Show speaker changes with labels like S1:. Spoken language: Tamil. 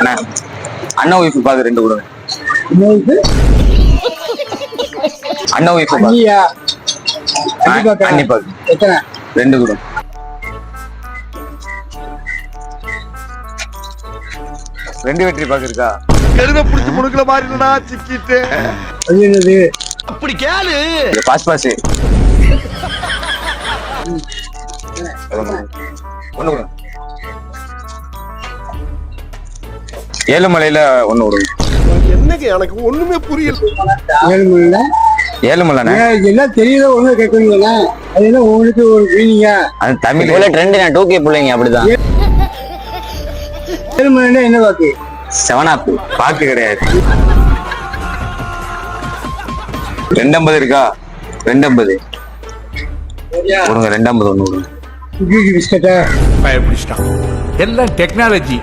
S1: அண்ணா அண்ணா ஒய்ஃப் பாக்கு 2 கொடுங்க. அண்ணா ஒய்ஃப் பாக்கு
S2: அண்ணியா
S1: அண்ணி பாக்கு
S2: எத்தனை
S1: 2 கொடுங்க. ரெண்டு வெற்றி பாக்கு இருக்கா?
S3: கருத புடிச்சு முடுக்கல மாதிரி இல்லடா சிக்கிட்டு.
S2: அது என்னது?
S3: அப்படி கேளு.
S1: பாஸ் பாஸ் ஒண்ணு கொடுங்க. ஏழுமலையில 1 கொடுங்க.
S3: என்னங்க எனக்கு ஒண்ணுமே புரியல.
S2: ஏழுமலையில
S1: ஏழுமலைண்ணே
S2: எல்லாம் தெரியல ஒண்ணு கேட்கணுங்களா? அது என்ன உங்களுக்கு ஒரு மீனிங்கா?
S1: அது தமிழ் ட்ரெண்ட். 2K பிள்ளைங்க அப்படிதான்.
S2: ஏழுமலையில என்ன பாக்கு?
S1: 7 பாக்கு கிடையாது. 250 இருக்கா? 250 கொடுங்க. 250 1 கொடுங்க.
S2: பிஸ்கட்டா
S4: பயப்பிடிச்சிட்டான். எல்லாம் டெக்னாலஜி.